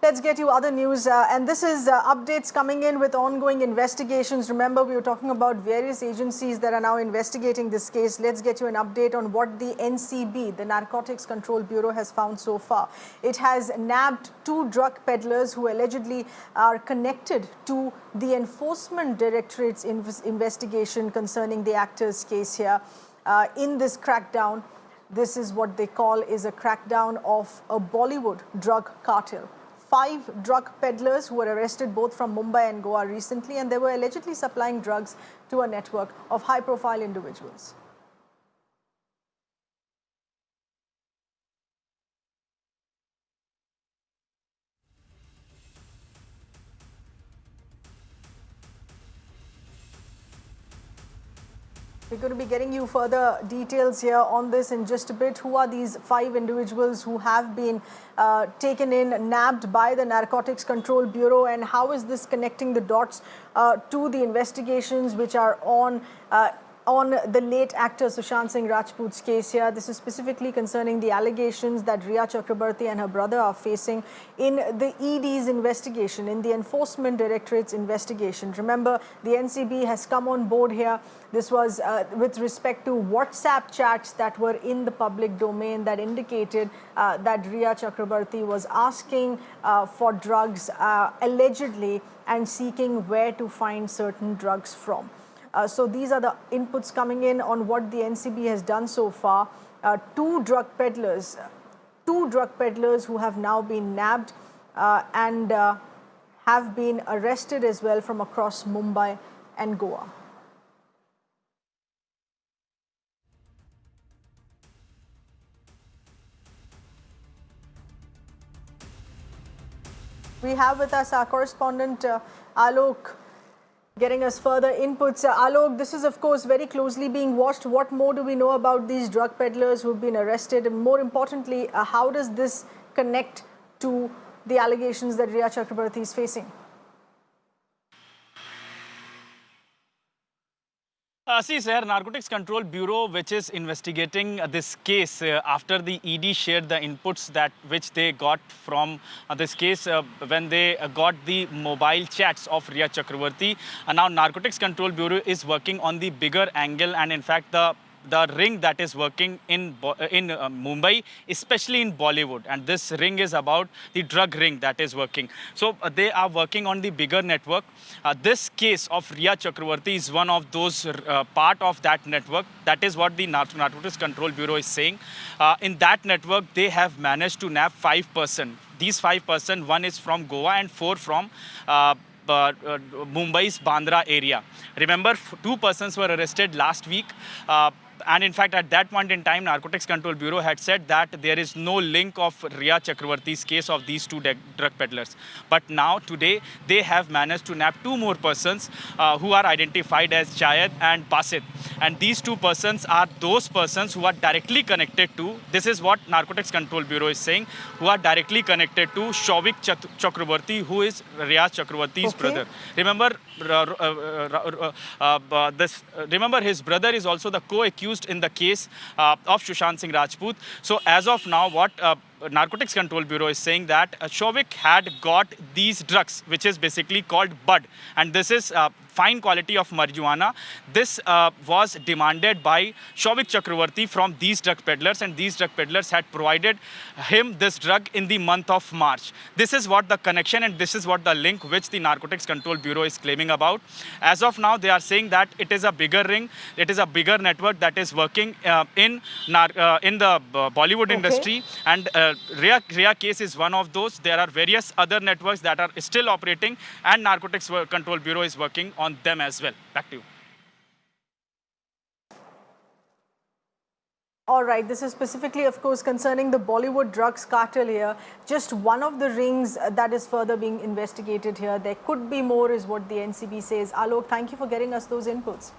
let's get you other news. And this is updates coming in with ongoing investigations. Remember, we were talking about various agencies that are now investigating this case. Let's get you an update on what the NCB, the Narcotics Control Bureau, has found so far. It has nabbed 2 drug peddlers who allegedly are connected to the Enforcement Directorate's investigation concerning the actors' case here. In this crackdown, this is what they call is a crackdown of a Bollywood drug cartel. 5 drug peddlers who were arrested both from Mumbai and Goa recently, and they were allegedly supplying drugs to a network of high-profile individuals. We're going to be getting you further details here on this in just a bit. Who are these 5 individuals who have been taken in, nabbed by the Narcotics Control Bureau, and how is this connecting the dots to the investigations which are on the late actor Sushant Singh Rajput's case here? This is specifically concerning the allegations that Rhea Chakrabarti and her brother are facing in the ED's investigation, in the Enforcement Directorate's investigation. Remember, the NCB has come on board here. This was with respect to WhatsApp chats that were in the public domain that indicated that Rhea Chakrabarti was asking for drugs allegedly and seeking where to find certain drugs from. So these are the inputs coming in on what the NCB has done so far. 2 drug peddlers who have now been nabbed and have been arrested as well from across Mumbai and Goa. We have with us our correspondent Alok, getting us further inputs. Alok, this is of course very closely being watched. What more do we know about these drug peddlers who have been arrested? And more importantly, how does this connect to the allegations that Rhea Chakrabarti is facing? See, sir, Narcotics Control Bureau, which is investigating this case after the ED shared the inputs which they got from this case when they got the mobile chats of Rhea Chakrabarti. Now, Narcotics Control Bureau is working on the bigger angle, and in fact, the ring that is working in Mumbai, especially in Bollywood, and this ring is about the drug ring that is working. So they are working on the bigger network. This case of Rhea Chakrabarti is one of those part of that network. That is what the Narcotics Control Bureau is saying. In that network, they have managed to nab 5%. These 5%, one is from Goa and 4 from Mumbai's Bandra area. Remember, 2 persons were arrested last week. And in fact, at that point in time, Narcotics Control Bureau had said that there is no link of Rhea Chakrabarti's case of these 2 drug peddlers. But now, today, they have managed to nab 2 more persons who are identified as Jayad and Basit. And these 2 persons are those persons who are directly connected to, this is what Narcotics Control Bureau is saying, who are directly connected to Shouvik Chakrabarti, who is Rhea Chakrabarti's brother. Remember, remember, his brother is also the co-accused in the case of Sushant Singh Rajput. So as of now, what Narcotics Control Bureau is saying that Shouvik had got these drugs, which is basically called bud, and this is fine quality of marijuana. This was demanded by Shouvik Chakrabarti from these drug peddlers, and these drug peddlers had provided him this drug in the month of March. This is what the connection and this is what the link which the Narcotics Control Bureau is claiming about. As of now, they are saying that it is a bigger ring, it is a bigger network that is working in the Bollywood industry, and Rhea case is one of those. There are various other networks that are still operating, and Narcotics Control Bureau is working on them as well. Back to you. All right, this is specifically, of course, concerning the Bollywood drugs cartel here. Just one of the rings that is further being investigated here. There could be more is what the NCB says. Alok, thank you for getting us those inputs.